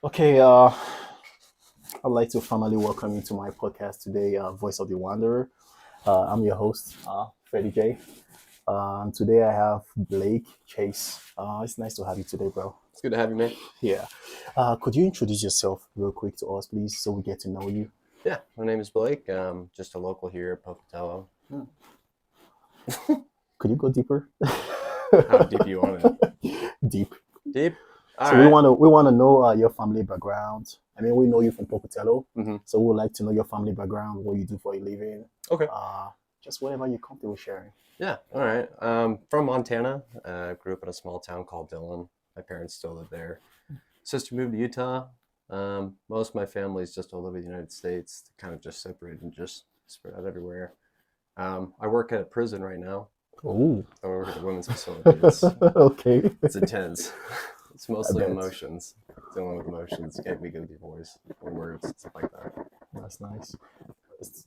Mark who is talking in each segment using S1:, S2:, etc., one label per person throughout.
S1: Okay, I'd like to formally welcome you to my podcast today, Voice of the Wanderer. I'm your host, Freddie J. Today I have Blake Chase. It's nice to have you today, bro.
S2: It's good to have you, man.
S1: Yeah. Could you introduce yourself real quick to us, please, so we get to know you?
S2: Yeah, my name is Blake. Just a local here at Pocatello.
S1: Could you go deeper?
S2: How deep you want it?
S1: Deep.
S2: Deep? All
S1: So
S2: right.
S1: we want to know your family background. I mean, we know you from Pocatello,
S2: Mm-hmm.
S1: so we would like to know your family background, what you do for a living.
S2: Okay.
S1: Just whatever you're comfortable sharing.
S2: Yeah, all right. From Montana. Grew up in a small town called Dillon. My parents still live there. Sister moved to Utah. Most of my family's just all over the United States, kind of just separated and just spread out everywhere. I work at a prison right now.
S1: Oh,
S2: I work at a women's facility.
S1: okay.
S2: It's intense. It's mostly
S1: bet.
S2: emotions. Dealing with emotions. Can't be good with your voice or words, stuff like that.
S1: That's nice. Is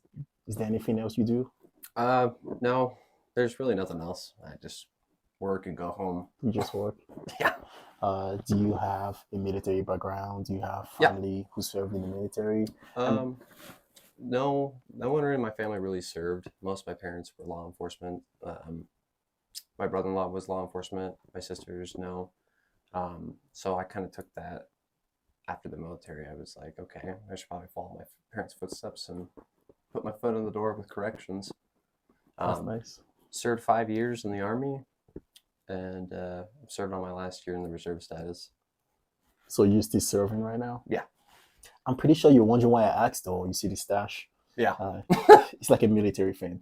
S1: there anything else you do?
S2: No, there's really nothing else. I just work and go home.
S1: You just work?
S2: Yeah.
S1: Do you have a military background? Do you have family who served in the military?
S2: No one in my family really served. Most of my parents were law enforcement. My brother-in-law was law enforcement. My sisters, no. So I kind of took that after the military. I was like, okay, I should probably follow my parents' footsteps and put my foot in the door with corrections.
S1: That's nice.
S2: Served 5 years in the Army, and served on my last year in the reserve status.
S1: So you're still serving right now?
S2: Yeah.
S1: I'm pretty sure you're wondering why I asked, though. You see the stash?
S2: Yeah.
S1: It's like a military thing.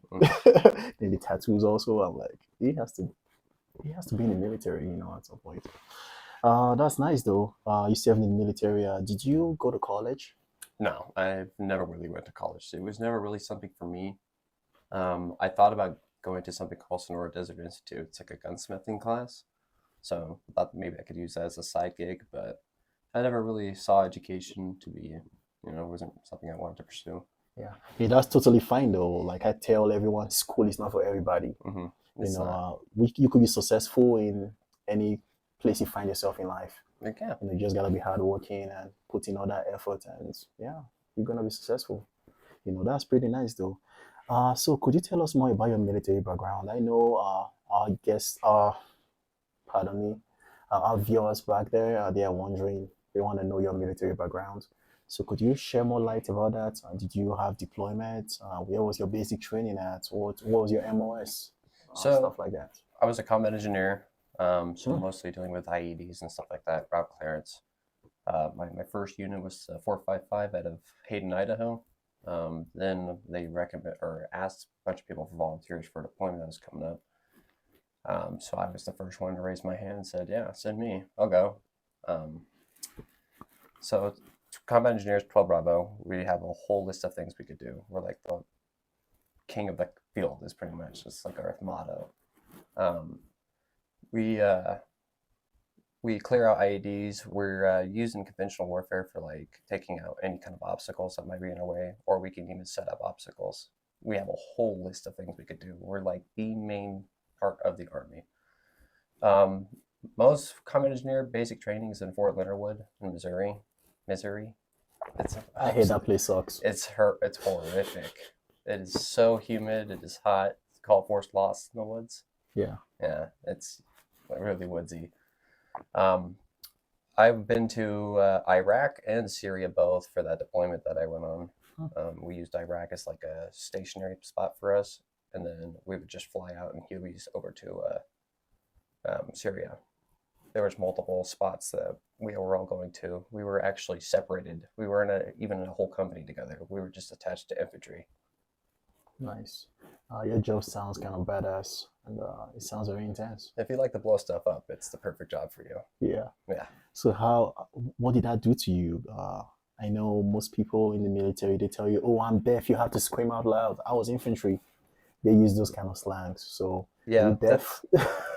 S1: Then the tattoos also. I'm like, he has to be in the military, at some point. That's nice, though. You served in the military. Did you go to college?
S2: No, I never really went to college. It was never really something for me. I thought about going to something called Sonora Desert Institute. It's like a gunsmithing class. So I thought maybe I could use that as a side gig, but I never really saw education to be, wasn't something I wanted to pursue.
S1: Yeah, that's totally fine, though. Like I tell everyone, school is not for everybody.
S2: Mm-hmm.
S1: You could be successful in any place you find yourself in life.
S2: Yeah.
S1: You just gotta be hardworking and put in all that effort, and yeah, you're gonna be successful. That's pretty nice, though. So could you tell us more about your military background? I know, our guests, pardon me, our viewers back there, they are wondering, they want to know your military background. So could you share more light about that? Did you have deployment? Where was your basic training at? What was your MOS? Stuff like that.
S2: I was a combat engineer, so mostly dealing with IEDs and stuff like that, route clearance. My first unit was 455 out of Hayden, Idaho. Then they asked a bunch of people for volunteers for a deployment that was coming up. So I was the first one to raise my hand and said, yeah, send me, I'll go. So combat engineers, 12 Bravo, we have a whole list of things we could do. We're like the king of the field is pretty much just like our motto. We clear out IEDs. We're using conventional warfare for like taking out any kind of obstacles that might be in our way, or we can even set up obstacles. We have a whole list of things we could do. We're like the main part of the Army. Most combat engineer basic training is in Fort Leonard Wood in Missouri.
S1: I hate that place sucks.
S2: It's horrific. It is so humid. It is hot. It's called Forced Lost in the woods.
S1: Yeah.
S2: Yeah, it's really woodsy. I've been to Iraq and Syria both for that deployment that I went on. We used Iraq as like a stationary spot for us, and then we would just fly out and Hueys over to Syria. There was multiple spots that we were all going to. We were actually separated. We weren't even in a whole company together. We were just attached to infantry.
S1: Nice. Your job sounds kind of badass, and it sounds very intense.
S2: If you like to blow stuff up, it's the perfect job for you.
S1: Yeah.
S2: Yeah.
S1: So what did that do to you? I know most people in the military, they tell you, oh, I'm deaf, you have to scream out loud. I was infantry. They use those kind of slangs. So
S2: yeah,
S1: are you deaf?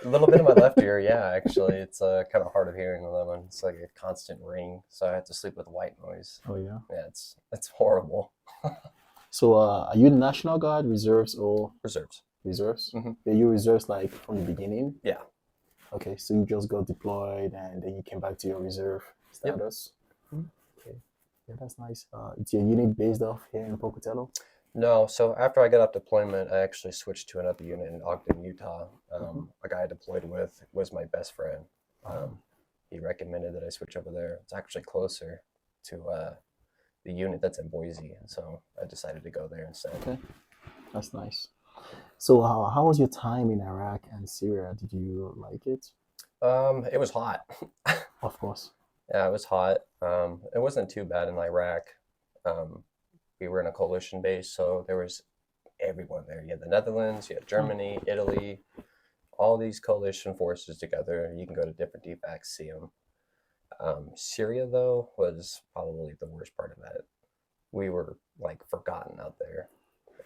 S2: A little bit of my left ear, yeah, actually. It's kind of hard of hearing on that one. It's like a constant ring, so I have to sleep with white noise.
S1: Oh, yeah?
S2: Yeah, it's horrible.
S1: So are you National Guard, reserves, or?
S2: Reserves.
S1: Reserves?
S2: Mm-hmm.
S1: Are you reserves like from the beginning?
S2: Yeah.
S1: Okay, so you just got deployed and then you came back to your reserve status? Okay. Yeah, that's nice. It's your unit based off here in Pocatello?
S2: No, so after I got off deployment, I actually switched to another unit in Ogden, Utah.
S1: Mm-hmm.
S2: A guy I deployed with was my best friend.
S1: Oh,
S2: He recommended that I switch over there. It's actually closer to the unit that's in Boise, and so I decided to go there instead.
S1: okay. That's nice. So, how was your time in Iraq and Syria? Did you like it?
S2: It was hot.
S1: Of course.
S2: Yeah, it was hot. It wasn't too bad in Iraq. Um, we were in a coalition base, so there was everyone there. You had the Netherlands, you had
S1: Hmm.
S2: Germany, Italy, all these coalition forces together. You can go to different DFACs, see them. Syria, though, was probably the worst part of it. We were like forgotten out there.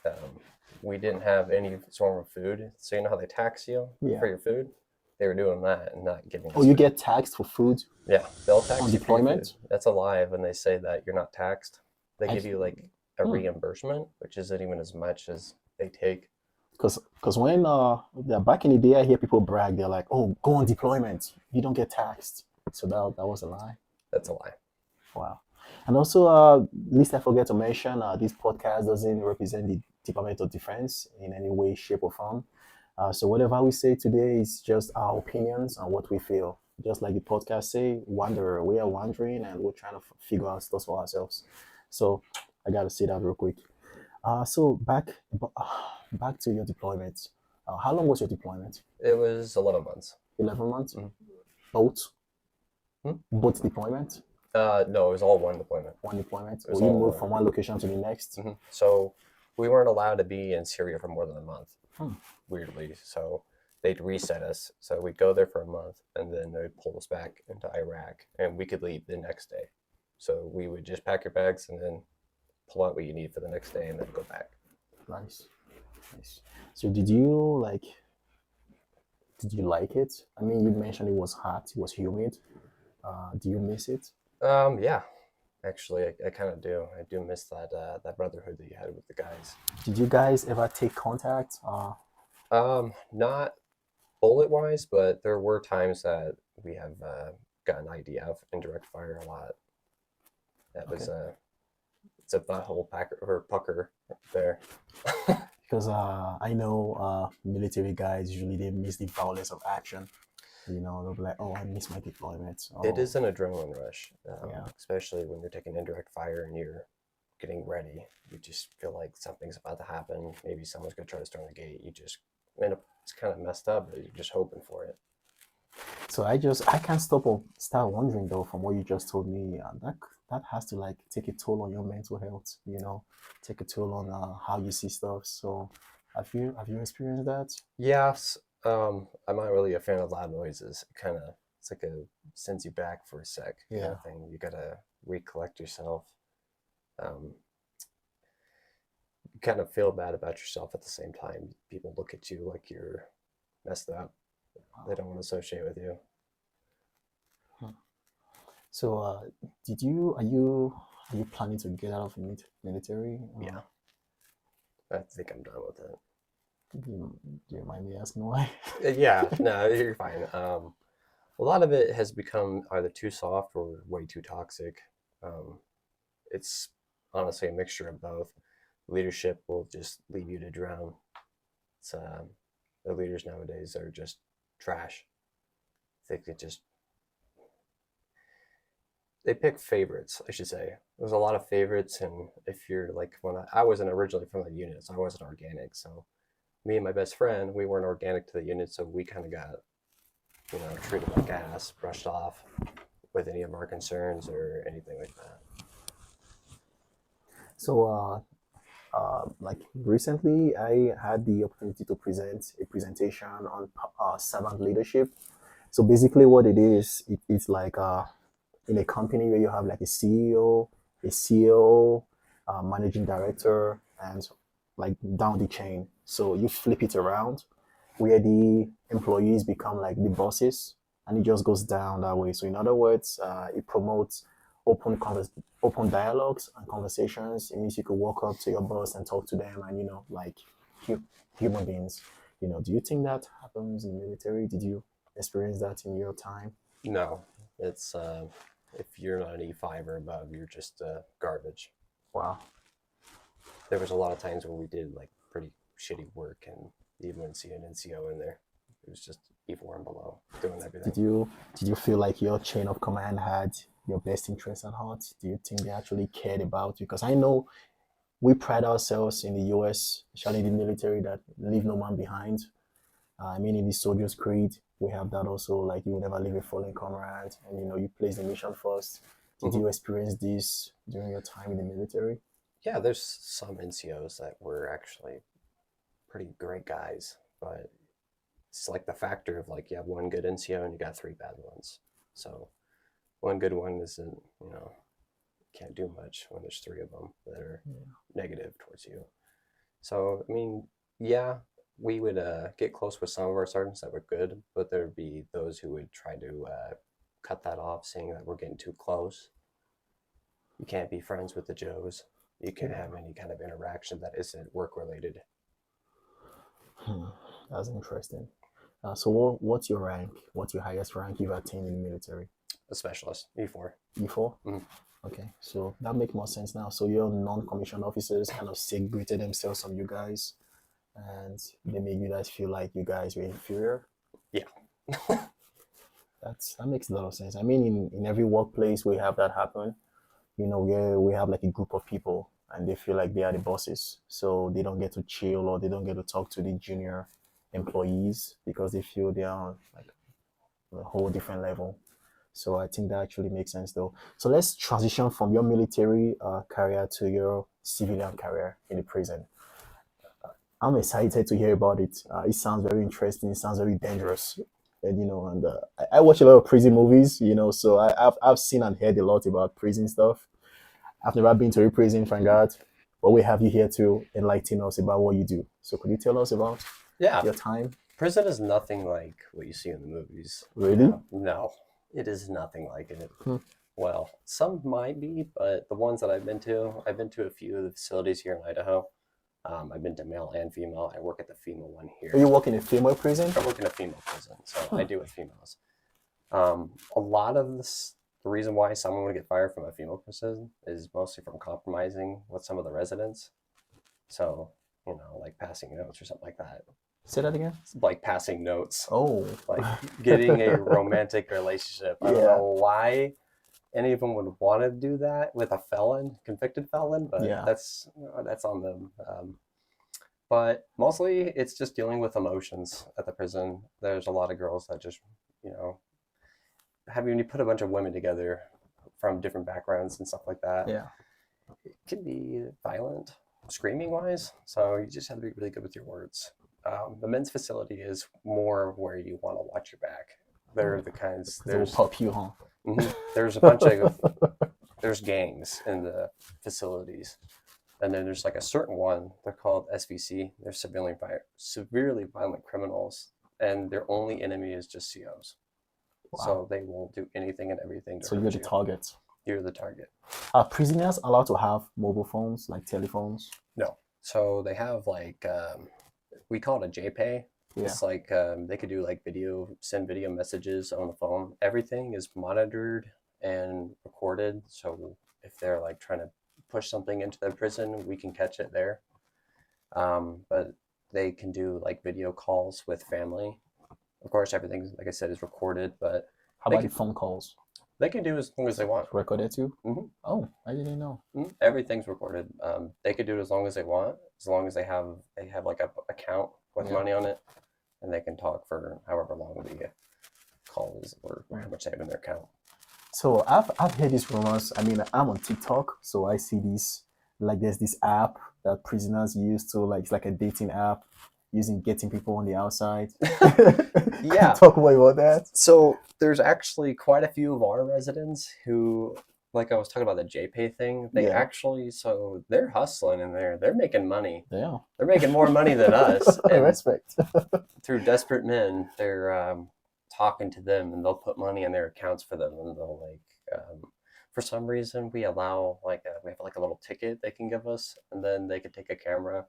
S2: Um, we didn't have any form of food. So, you know how they tax you
S1: Yeah.
S2: for your food? They were doing that and not giving
S1: Oh,
S2: us
S1: you
S2: food.
S1: get taxed for food
S2: Yeah, they'll
S1: on
S2: tax you for your food.
S1: deployment?
S2: That's a lie when they say that you're not taxed. They
S1: I,
S2: give you like a
S1: hmm.
S2: reimbursement, which isn't even as much as they take.
S1: Because when yeah, back in the day, I hear people brag. They're like, "Oh, go on deployment. You don't get taxed." So that was a lie.
S2: That's a lie.
S1: Wow. And also, least I forget to mention, this podcast doesn't represent the Department of Defense in any way, shape, or form. So whatever we say today is just our opinions and what we feel. Just like the podcast say, wander. We are wandering and we're trying to figure out stuff for ourselves. So I got to say that real quick. So back to your deployment. How long was your deployment?
S2: It was 11 months.
S1: 11 months.
S2: Mhm.
S1: Both
S2: Hmm?
S1: both deployment.
S2: No, it was all one deployment.
S1: One deployment.
S2: It
S1: Or
S2: was
S1: you
S2: all
S1: moved
S2: one.
S1: from one location to the next.
S2: So we weren't allowed to be in Syria for more than a month,
S1: Hmm.
S2: weirdly. So they'd reset us. So we'd go there for a month and then they'd pull us back into Iraq and we could leave the next day. So we would just pack your bags and then pull out what you need for the next day and then go back.
S1: Nice, nice. So did you like it? I mean, you mentioned it was hot, it was humid. Do you miss it?
S2: Yeah, actually, I kind of do. I do miss that brotherhood that you had with the guys.
S1: Did you guys ever take contact?
S2: Not bullet wise, but there were times that we have gotten IDF indirect fire a lot. That was
S1: Okay.
S2: it's a butthole packer or pucker there.
S1: Because I know military guys usually they miss the violence of action. They'll be like, "Oh, I miss my deployment."
S2: It
S1: Oh,
S2: is an adrenaline rush,
S1: yeah.
S2: especially when you're taking indirect fire and you're getting ready. You just feel like something's about to happen. Maybe someone's gonna try to storm the gate. You just end up it's kind of messed up, but you're just hoping for it.
S1: So I can't start wondering though from what you just told me. That has to like take a toll on your mental health. Take a toll on how you see stuff. So have you experienced that?
S2: Yes, I'm not really a fan of loud noises. It's like a sends you back for a sec kind
S1: Yeah.
S2: of thing. You gotta recollect yourself. Um, you kind of feel bad about yourself at the same time. People look at you like you're messed up. They don't want to associate with you.
S1: Hmm. So did you are you planning to get out of the military?
S2: Yeah, I think I'm done with it.
S1: Do you mind me asking why?
S2: Yeah, no, you're fine. A lot of it has become either too soft or way too toxic. Um, it's honestly a mixture of both. Leadership will just leave you to drown. It's the leaders nowadays are just trash. They could just they pick favorites, I should say. There's a lot of favorites, and if you're like when I wasn't originally from the unit, so I wasn't organic. So me and my best friend, we weren't organic to the unit, so we kind of got treated like ass, brushed off with any of our concerns or anything like that.
S1: So like recently, I had the opportunity to present a presentation on servant leadership. So basically, what it is, it's like in a company where you have like a CEO, a CEO, managing director, and like down the chain. So you flip it around, where the employees become like the bosses, and it just goes down that way. So in other words, it promotes open open dialogues and conversations. It means you could walk up to your boss and talk to them, and like hu- human beings. Do you think that happens in the military? Did you experience that in your time?
S2: No, it's if you're not an E5 or above, you're just garbage.
S1: Wow.
S2: There was a lot of times where we did like pretty shitty work, and you wouldn't see an NCO in there. It was just E4 and below doing everything.
S1: Did you feel like your chain of command had your best interests at heart? Do you think they actually cared about you? Because I know we pride ourselves in the US, especially in the military, that leave no man behind. I mean, in the Soldier's Creed, we have that also, like you will never leave a fallen comrade, and you place the mission first. Did you experience this during your time in the military?
S2: Yeah, there's some NCOs that were actually pretty great guys, but it's like the factor of like you have one good NCO and you got three bad ones. So one good one isn't, can't do much when there's three of them that are negative towards you. So, I mean, yeah, we would get close with some of our sergeants that were good, but there'd be those who would try to cut that off, saying that we're getting too close. You can't be friends with the Joes. You can't have any kind of interaction that isn't work related.
S1: That's interesting. So what's your rank? What's your highest rank you've attained in the military?
S2: A specialist, E4.
S1: E4?
S2: Mm-hmm.
S1: Okay, so that makes more sense now. So your non-commissioned officers kind of segregated themselves from you guys, and they made you guys feel like you guys were inferior.
S2: Yeah.
S1: That makes a lot of sense. I mean, in every workplace we have that happen. Where we have like a group of people and they feel like they are the bosses, so they don't get to chill or they don't get to talk to the junior employees because they feel they are on like a whole different level. So I think that actually makes sense though. So let's transition from your military career to your civilian career in the prison. I'm excited to hear about it. It sounds very interesting. It sounds very dangerous. I watch a lot of prison movies, so I've seen and heard a lot about prison stuff. I've never been to a prison, thank God, but we have you here to enlighten us about what you do. So could you tell us about your time?
S2: Prison is nothing like what you see in the movies.
S1: Really?
S2: No, it is nothing like it. Well, some might be, but the ones that I've been to a few of the facilities here in Idaho. I've been to male and female. I work at the female one here.
S1: You work in a female prison?
S2: I work in a female prison, so I do with females. A lot of this, the reason why someone would get fired from a female prison is mostly from compromising with some of the residents. So, like passing notes or something like that.
S1: Say that again?
S2: Like passing notes.
S1: Oh.
S2: Like getting a romantic relationship. I don't know why any of them would want to do that with a convicted felon, but that's on them. But mostly it's just dealing with emotions at the prison. There's a lot of girls that just, when you put a bunch of women together from different backgrounds and stuff like that, it can be violent, screaming wise. So you just have to be really good with your words. The men's facility is more where you want to watch your back. They're the kinds.
S1: They'll pop you, huh?
S2: Mm-hmm. There's a bunch of there's gangs in the facilities, and then there's like a certain one. They're called SVC. They're severely violent criminals, and their only enemy is just COs. Wow. So they will do anything and everything.
S1: So you're the target.
S2: You're the target.
S1: Are prisoners allowed to have mobile phones, like telephones?
S2: No. So they have like we call it a JPay. It's like they could do like send video messages on the phone. Everything is monitored and recorded. So if they're like trying to push something into the prison, we can catch it there. But they can do like video calls with family. Of course, everything, like I said, is recorded. But
S1: how about phone calls?
S2: They can do as long as they want.
S1: Recorded too?
S2: Mm-hmm.
S1: Oh, I didn't know.
S2: Mm-hmm. Everything's recorded. They could do it as long as they want, as long as they have like a account with money on it. And they can talk for however long the call is or how much they have in their account.
S1: So I've heard these rumors. I mean, I'm on TikTok, so I see this, like there's this app that prisoners use to it's like a dating app getting people on the outside.
S2: Yeah.
S1: Talk more about that.
S2: So there's actually quite a few of our residents who, like I was talking about the JPay thing, so they're hustling in there. They're making money.
S1: Yeah.
S2: They're making more money than us.
S1: And respect.
S2: Through desperate men, they're talking to them and they'll put money in their accounts for them. And they'll for some reason, we allow we have like a little ticket they can give us. And then they can take a camera,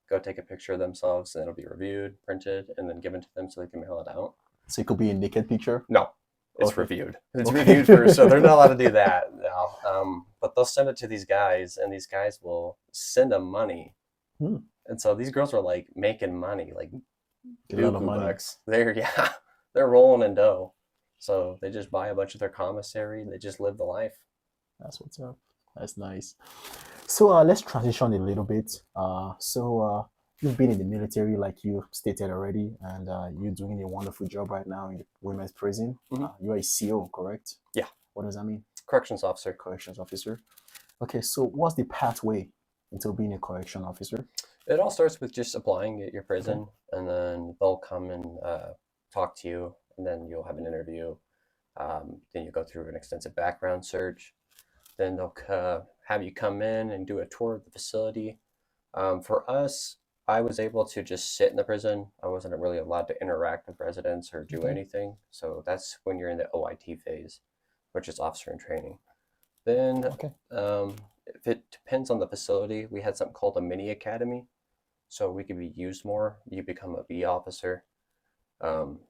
S2: go take a picture of themselves, and it'll be reviewed, printed, and then given to them so they can mail it out.
S1: So it could be a naked picture?
S2: No. It's
S1: Okay.
S2: reviewed. It's
S1: Okay.
S2: reviewed first, so they're not allowed to do that now. But they'll send it to these guys, and these guys will send them money.
S1: Hmm.
S2: And so these girls are like making money, like
S1: A lot of
S2: buku
S1: money.
S2: bucks. They're rolling in dough. So they just buy a bunch of their commissary. They just live the life.
S1: That's what's up. That's nice. So let's transition a little bit. You've been in the military, like you stated already, and you're doing a wonderful job right now in the women's prison. You're a CO, correct?
S2: Yeah.
S1: What does that mean?
S2: Corrections officer.
S1: Corrections officer. Okay, so what's the pathway into being a correction officer?
S2: It all starts with just applying at your prison, and then they'll come and talk to you, and then you'll have an interview. Then you go through an extensive background search. Then they'll have you come in and do a tour of the facility. For us, I was able to just sit in the prison. I wasn't really allowed to interact with residents or do anything. So that's when you're in the OIT phase, which is officer in training. Then, if it depends on the facility, we had something called a mini academy. So we could be used more. You become a B officer.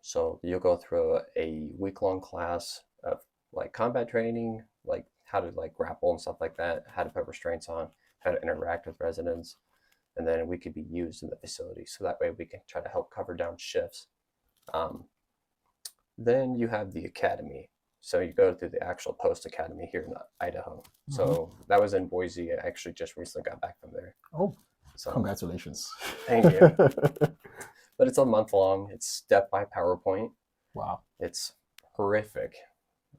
S2: So you'll go through a week-long class of like combat training, like how to like grapple and stuff like that, how to put restraints on, how to interact with residents, and then we could be used in the facility. So that way we can try to help cover down shifts. Then you have the academy. So you go through the actual post academy here in Idaho. So that was in Boise. I actually just recently got back from there.
S1: Oh,
S2: so
S1: congratulations.
S2: Thank you. But it's a month long. It's step by PowerPoint.
S1: Wow.
S2: It's horrific.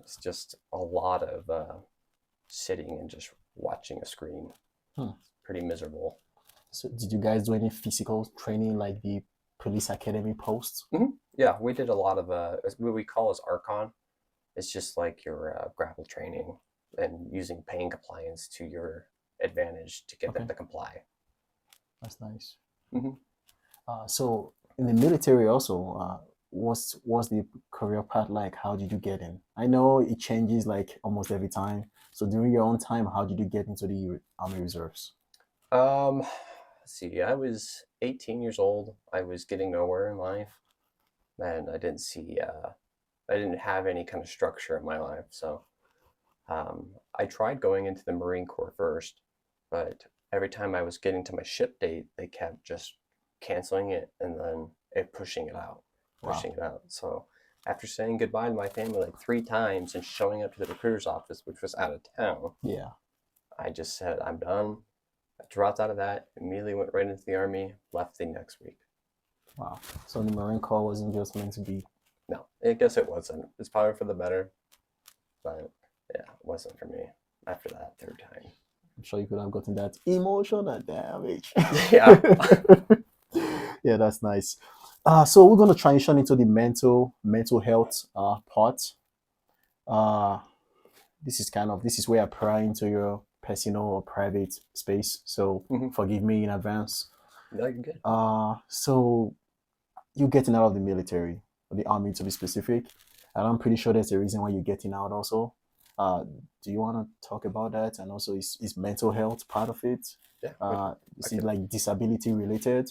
S2: It's just a lot of sitting and just watching a screen. It's pretty miserable.
S1: So did you guys do any physical training like the police academy posts?
S2: Yeah, we did a lot of what we call as Archon. It's just like your grapple training and using pain compliance to your advantage to get them to comply.
S1: That's nice. So in the military also, what's the career path like? How did you get in? I know it changes like almost every time. So during your own time, how did you get into the Army Reserves?
S2: Let's see. I was 18 years old. I was getting nowhere in life, and I didn't see. I didn't have any kind of structure in my life. So I tried going into the Marine Corps first, but every time I was getting to my ship date, they kept just canceling it and then pushing it out. So after saying goodbye to my family like 3 times and showing up to the recruiter's office, which was out of town, I just said, I'm done. I dropped out of that, immediately went right into the Army, left the next week.
S1: Wow. So the Marine Corps wasn't just meant to be.
S2: No, I guess it wasn't. It's probably for the better, but yeah, it wasn't for me after that 3rd time.
S1: I'm sure you could have gotten that emotional damage.
S2: Yeah.
S1: Yeah, that's nice. So we're going to transition into the mental health part. This is where I pry into your personal or private space. So forgive me in advance.
S2: No, you're good.
S1: So you're getting out of the military, or the Army to be specific, and I'm pretty sure there's a reason why you're getting out also. Do you want to talk about that? And also, is mental health part of it?
S2: Yeah.
S1: Is it like disability related?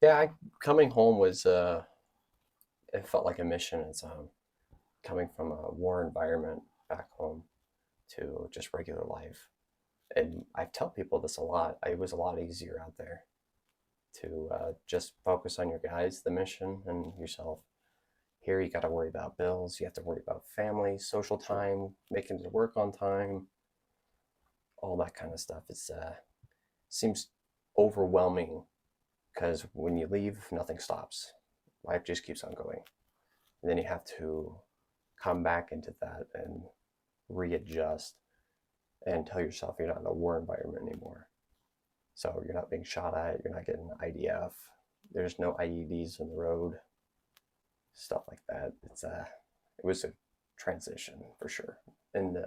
S2: Yeah, coming home was it felt like a mission. It's coming from a war environment back home to just regular life. And I tell people this a lot. It was a lot easier out there to just focus on your guys, the mission, and yourself. Here you got to worry about bills. You have to worry about family, social time, making it to work on time, all that kind of stuff. It seems overwhelming because when you leave, nothing stops. Life just keeps on going. And then you have to come back into that and readjust and tell yourself you're not in a war environment anymore. So you're not being shot at, you're not getting IDF, there's no IEDs in the road, stuff like that. It was a transition for sure. And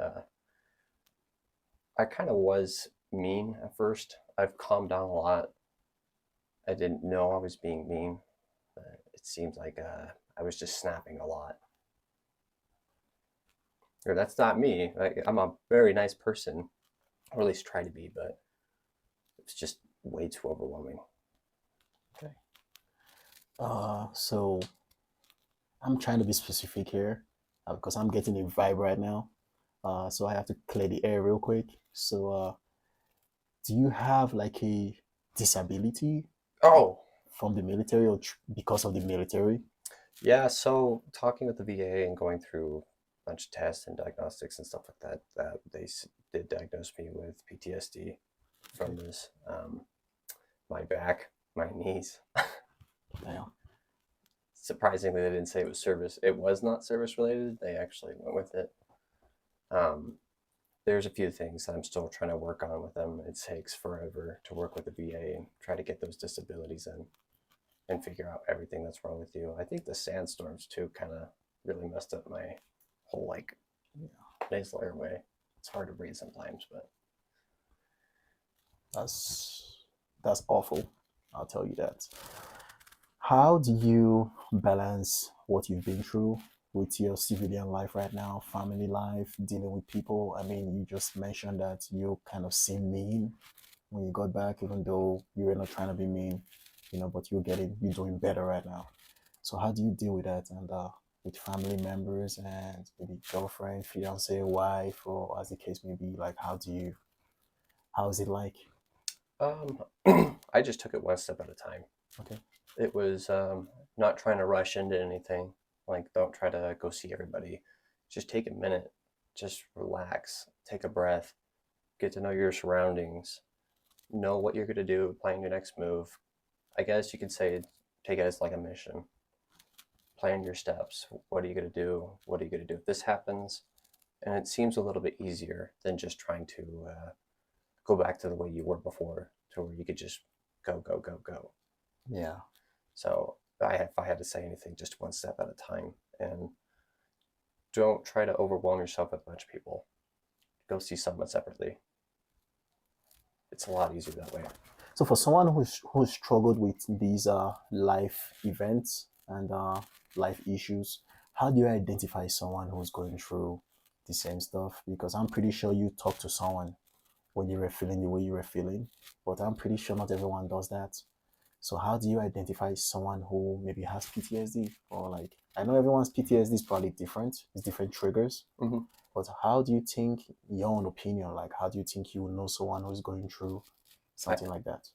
S2: I kind of was mean at first. I've calmed down a lot. I didn't know I was being mean. It seems like I was just snapping a lot. Or that's not me. I'm a very nice person, or at least try to be, but it's just way too overwhelming.
S1: Okay. So I'm trying to be specific here because I'm getting a vibe right now. So I have to clear the air real quick. So, do you have like a disability
S2: Oh,
S1: from the military or because of the military?
S2: yeah. So talking with the VA and going through a bunch of tests and diagnostics and stuff like that, that did diagnose me with PTSD
S1: Okay.
S2: from this. My back, my knees.
S1: Damn.
S2: Surprisingly, they didn't say it was service. It was not service related. They actually went with it. Um, there's a few things that I'm still trying to work on with them. It takes forever to work with the VA and try to get those disabilities in and figure out everything that's wrong with you. I think the sandstorms too kind of really messed up my whole like nasal airway. It's hard to breathe sometimes, but
S1: That's that's awful. I'll tell you that. How do you balance what you've been through with your civilian life right now, family life, dealing with people? I mean, you just mentioned that you kind of seem mean when you got back, even though you were not trying to be mean, but you're doing better right now. So how do you deal with that and with family members and maybe girlfriend, fiance, wife, or as the case may be? Like, how is it like?
S2: I just took it one step at a time.
S1: Okay.
S2: It was not trying to rush into anything. Like, don't try to go see everybody. Just take a minute. Just relax. Take a breath. Get to know your surroundings. Know what you're going to do. Plan your next move. I guess you could say take it as like a mission. Plan your steps. What are you going to do? What are you going to do if this happens? And it seems a little bit easier than just trying to go back to the way you were before, to where you could just go, go, go, go.
S1: Yeah.
S2: So if I had to say anything, just one step at a time, and don't try to overwhelm yourself with a bunch of people. Go see someone separately. It's a lot easier that way.
S1: So for someone who's struggled with these life events and life issues, how do you identify someone who's going through the same stuff? Because I'm pretty sure you talk to someone when you were feeling the way you were feeling, but I'm pretty sure not everyone does that. So how do you identify someone who maybe has PTSD or like I know everyone's PTSD is probably different, it's different triggers,
S2: Mm-hmm.
S1: but how do you think your own opinion, like how do you think you know someone who's going through something like that?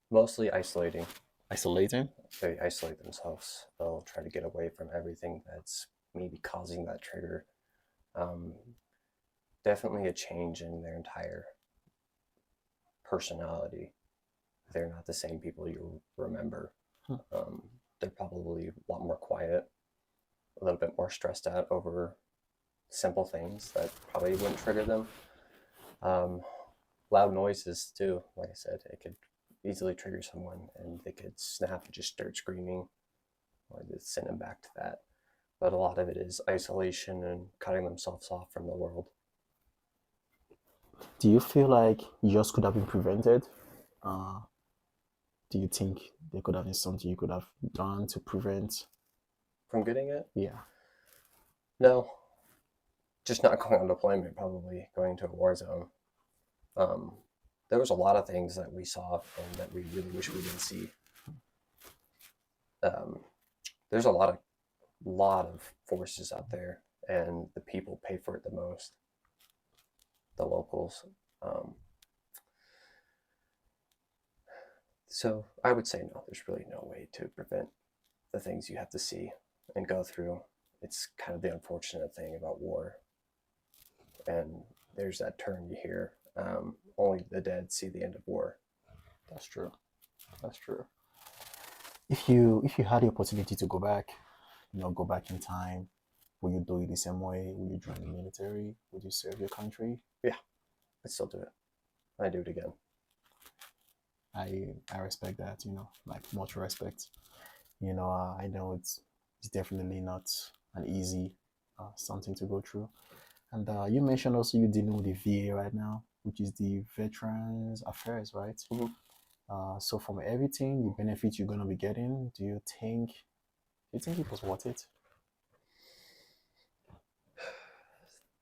S2: Mostly isolating.
S1: Isolating?
S2: They isolate themselves. They'll try to get away from everything that's maybe causing that trigger. Um, Definitely a change in their entire personality. They're not the same people you remember.
S1: Hmm.
S2: They're probably a lot more quiet, a little bit more stressed out over simple things that probably wouldn't trigger them. Um, Loud noises too. Like I said, it could easily trigger someone, and they could snap and just start screaming, or just send them back to that. But a lot of it is isolation and cutting themselves off from the world.
S1: Do you feel like yours could have been prevented? Uh, do you think there could have been something you could have done to prevent?
S2: From getting it?
S1: Yeah.
S2: No, just not going on deployment. Probably going to a war zone. Um, there was a lot of things that we saw and that we really wish we didn't see. Um, there's a lot of forces out there, and the people pay for it the most. The locals. Um, so I would say no. There's really no way to prevent the things you have to see and go through. It's kind of the unfortunate thing about war. And there's that term you hear: only the dead see the end of war.
S1: That's true. That's true. If you had the opportunity to go back, go back in time, will you do it the same way? Will you join the military? Would you serve your country?
S2: Yeah, I still do it. I do it again.
S1: I respect that, like much respect. I know it's definitely not an easy something to go through. And you mentioned also you're dealing with the VA right now, which is the Veterans Affairs, right?
S2: Mm-hmm.
S1: So from everything, the benefits you're gonna be getting, do you think it was worth it?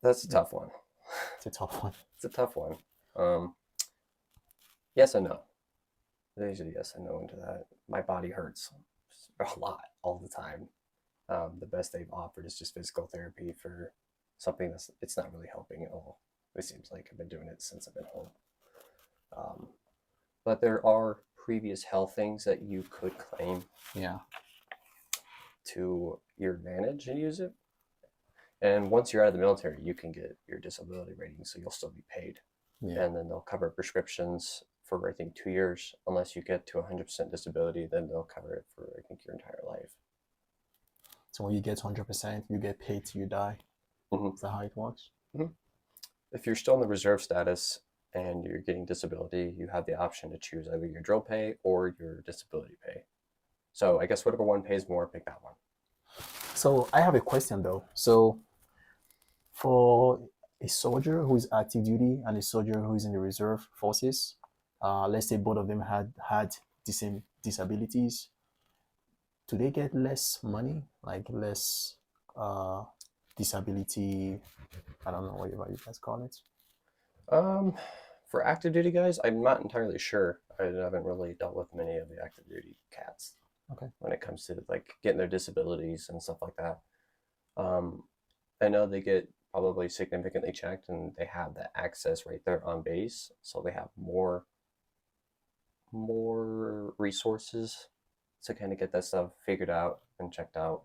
S2: That's a tough one.
S1: It's a tough one.
S2: It's a tough one. Um, yes and no. Usually yes and no into that. My body hurts a lot all the time. The best they've offered is just physical therapy for something it's not really helping at all. It seems like I've been doing it since I've been home. Um, but there are previous health things that you could claim
S1: Yeah.
S2: to your advantage and use it. And once you're out of the military, you can get your disability rating, so you'll still be paid.
S1: Yeah.
S2: And then they'll cover prescriptions for, I think, 2 years. Unless you get to 100% disability, then they'll cover it for, I think, your entire life.
S1: So when you get 100%, you get paid till you die.
S2: Mm-hmm.
S1: Is that how it works?
S2: Mm-hmm. If you're still in the reserve status and you're getting disability, you have the option to choose either your drill pay or your disability pay. So I guess whatever one pays more, pick that one.
S1: So I have a question though. So for a soldier who is active duty and a soldier who is in the reserve forces, let's say both of them had the same disabilities, do they get less money, like less disability? I don't know whatever you guys call it.
S2: For active duty guys, I'm not entirely sure. I haven't really dealt with many of the active duty cats.
S1: Okay.
S2: When it comes to like getting their disabilities and stuff like that. I know they get probably significantly checked and they have that access right there on base. So they have more resources to kind of get that stuff figured out and checked out.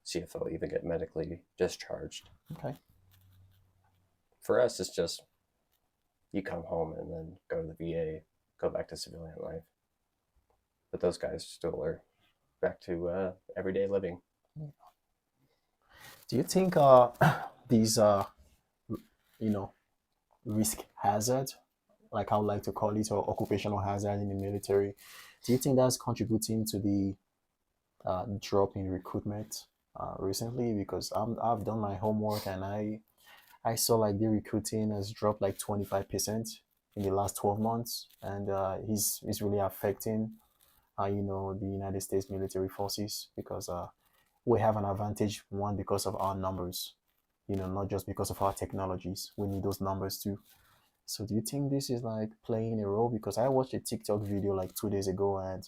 S2: See if they'll even get medically discharged.
S1: Okay.
S2: For us, it's just you come home and then go to the VA, go back to civilian life. But those guys still are back to everyday living.
S1: Do you think these you know risk hazard, like I would like to call it, or occupational hazard in the military, do you think that's contributing to the drop in recruitment recently? Because I've done my homework and I saw like the recruiting has dropped like 25% in the last 12 months, and it's really affecting the United States military forces because we have an advantage, one, because of our numbers, not just because of our technologies. We need those numbers too. So do you think this is like playing a role? Because I watched a TikTok video like 2 days ago, and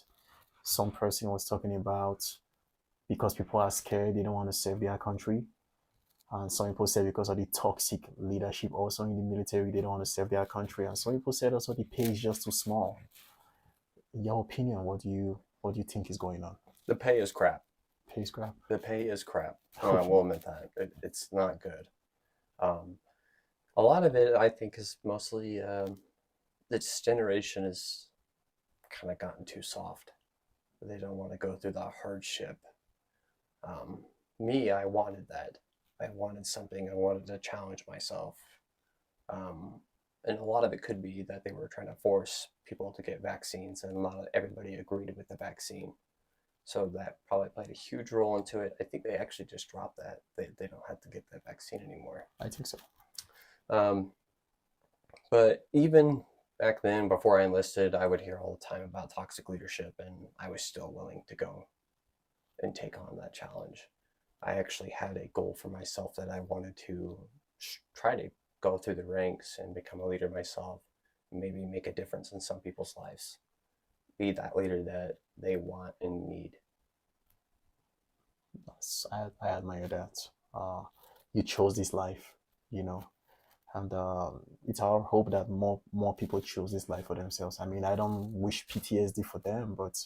S1: some person was talking about because people are scared, they don't want to serve their country. And some people said because of the toxic leadership also in the military, they don't want to serve their country. And some people said also the pay is just too small. In your opinion, what do you think is going on?
S2: The pay is crap.
S1: Pay is crap.
S2: The pay is crap. I will admit that. It's not good. A lot of it, I think, is mostly this generation is kind of gotten too soft. They don't want to go through the hardship. Me, I wanted that. I wanted something. I wanted to challenge myself. And a lot of it could be that they were trying to force people to get vaccines, and not everybody agreed with the vaccine. So that probably played a huge role into it. I think they actually just dropped that. They don't have to get that vaccine anymore.
S1: I think so.
S2: But even back then, before I enlisted, I would hear all the time about toxic leadership, and I was still willing to go and take on that challenge. I actually had a goal for myself that I wanted to try to go through the ranks and become a leader myself, maybe make a difference in some people's lives, be that leader that they want and need.
S1: I admire that. You chose this life, and it's our hope that more people choose this life for themselves. I mean, I don't wish PTSD for them, but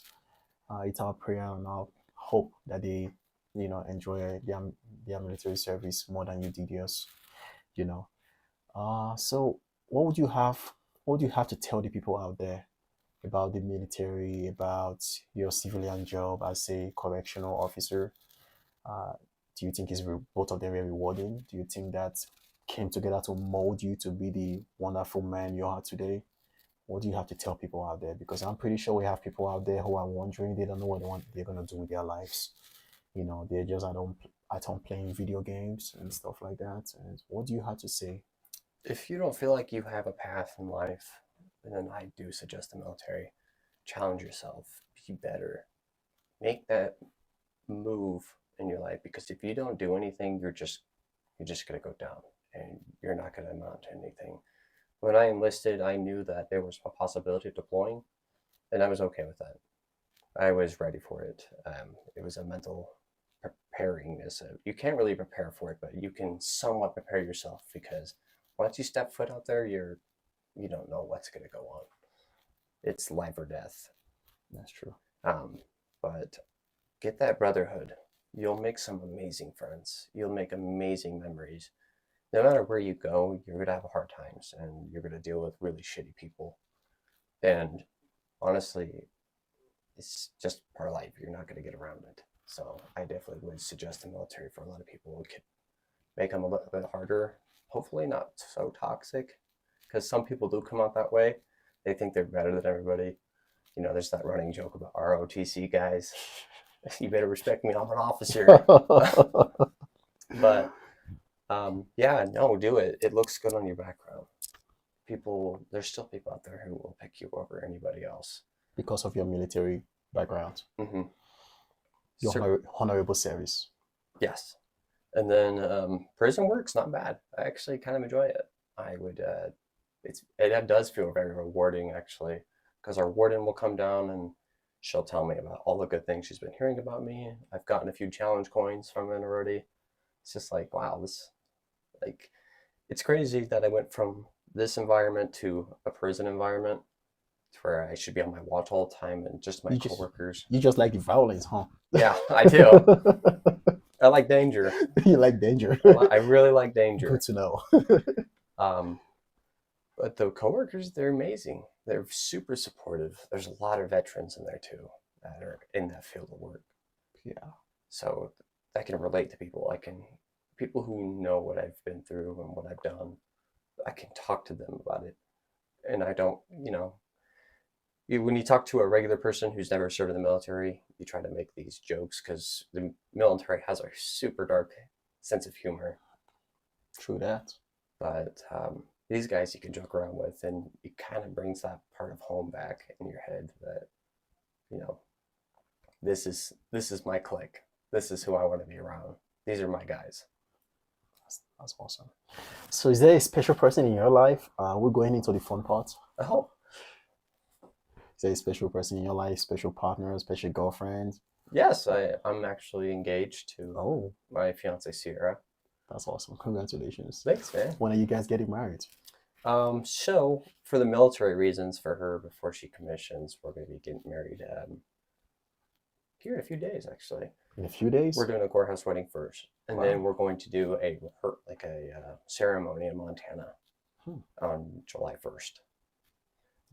S1: it's our prayer and our hope that they, enjoy their military service more than you did yours. You know. So what would you have to tell the people out there about the military, about your civilian job as a correctional officer? Uh, do you think both of them very rewarding? Do you think that came together to mold you to be the wonderful man you are today? What do you have to tell people out there? Because I'm pretty sure we have people out there who are wondering, they don't know what they're gonna do with their lives. They're just at home playing video games and stuff like that. And what do you have to say?
S2: If you don't feel like you have a path in life, then I do suggest the military. Challenge yourself, be better, make that move in your life, because if you don't do anything, you're just going to go down and you're not going to amount to anything. When I enlisted, I knew that there was a possibility of deploying, and I was okay with that. I was ready for it. It was a mental preparingness of, you can't really prepare for it, but you can somewhat prepare yourself, because once you step foot out there, you don't know what's going to go on. It's life or death.
S1: That's true.
S2: But get that brotherhood. You'll make some amazing friends. You'll make amazing memories. No matter where you go, you're going to have hard times, and you're going to deal with really shitty people. And honestly, it's just part of life. You're not going to get around it. So I definitely would suggest the military for a lot of people. It could make them a little bit harder. Hopefully not so toxic, because some people do come out that way. They think they're better than everybody. There's that running joke about ROTC guys. You better respect me, I'm an officer. But yeah, no, do it. It looks good on your background. There's still people out there who will pick you over anybody else.
S1: Because of your military background.
S2: Mm-hmm.
S1: Your honorable service.
S2: Yes. And then prison work's not bad. I actually kind of enjoy it. I would, it does feel very rewarding, actually, because our warden will come down and she'll tell me about all the good things she's been hearing about me. I've gotten a few challenge coins from it already. It's just like, wow, it's crazy that I went from this environment to a prison environment, to where I should be on my watch all the time and just my coworkers.
S1: You just like the violence, huh?
S2: Yeah, I do. I like danger.
S1: You like danger.
S2: I really like danger.
S1: Good to know.
S2: But the coworkers, they're amazing. They're super supportive. There's a lot of veterans in there too that are in that field of work.
S1: Yeah.
S2: So I can relate to people. People who know what I've been through and what I've done, I can talk to them about it. And I don't, when you talk to a regular person who's never served in the military, you try to make these jokes because the military has a super dark sense of humor.
S1: True that.
S2: But these guys you can joke around with, and it kind of brings that part of home back in your head that, this is my clique. This is who I want to be around. These are my guys.
S1: That's awesome. So is there a special person in your life? We're going into the fun part.
S2: Oh.
S1: Is there a special person in your life, special partner, special girlfriend?
S2: Yes, I'm actually engaged to my fiance, Syria.
S1: That's awesome. Congratulations.
S2: Thanks, man.
S1: When are you guys getting married?
S2: So for the military reasons for her, before she commissions, we're going to be getting married here in a few days, actually.
S1: In a few days?
S2: We're doing a courthouse wedding first. And then we're going to do a ceremony in Montana on July 1st.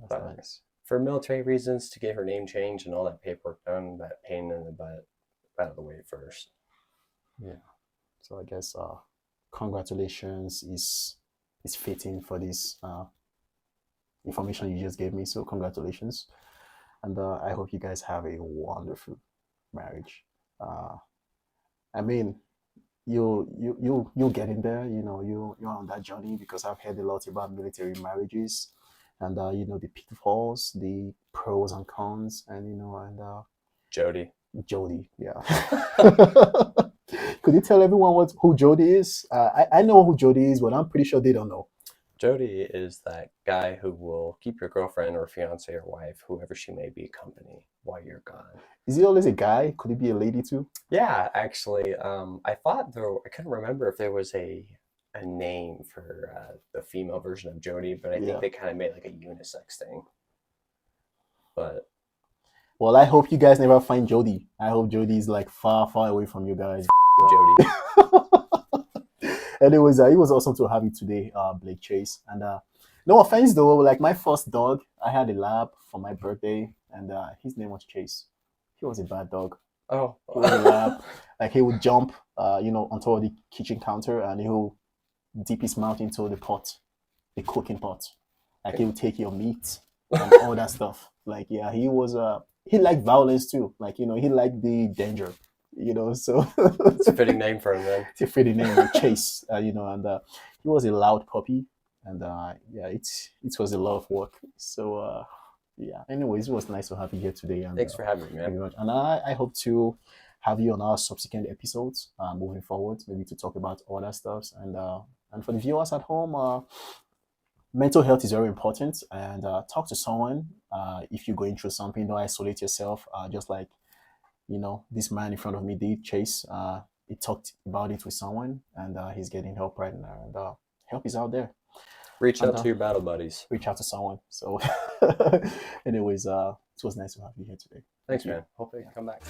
S1: That's nice.
S2: For military reasons, to get her name changed and all that paperwork done, that pain in the butt out of the way first.
S1: Yeah. So I guess congratulations is fitting for this information you just gave me. So congratulations. And I hope you guys have a wonderful marriage. I mean, you'll get in there. You're on that journey, because I've heard a lot about military marriages, and the pitfalls, the pros and cons, and
S2: Jody,
S1: yeah. Could you tell everyone who Jody is? I know who Jody is, but I'm pretty sure they don't know.
S2: Jody is that guy who will keep your girlfriend or fiance or wife, whoever she may be, company while you're gone.
S1: Is he always a guy? Could he be a lady too?
S2: Yeah, actually, I couldn't remember if there was a name for the female version of Jody, but I think they kind of made like a unisex thing. But
S1: well, I hope you guys never find Jody. I hope Jody is like far, far away from you guys.
S2: Jody.
S1: Anyways, it was awesome to have you today, Blake Chase. And no offense though, like my first dog, I had a lab for my birthday, and his name was Chase. He was a bad dog.
S2: Oh,
S1: he was a lab. Like he would jump, on top of the kitchen counter, and he would dip his mouth into the pot, the cooking pot. Like he would take your meat and all that stuff. Like he was he liked violence too. Like he liked the danger. So
S2: it's a fitting name for him, then.
S1: It's a fitting name, Chase. And he was a loud puppy, and it was a lot of work. So anyways, it was nice to have you here today. And
S2: thanks for having me, man.
S1: And I hope to have you on our subsequent episodes moving forward, maybe to talk about other stuff. And for the viewers at home, mental health is very important, and talk to someone if you're going through something. Don't isolate yourself, just like this man in front of me did, Chase. he talked about it with someone, and he's getting help right now. And help is out there.
S2: Reach
S1: And
S2: out to your battle buddies.
S1: reach out to someone. So, anyways, it was nice to have you here today.
S2: Thanks,
S1: you.
S2: man. Hopefully you can come back.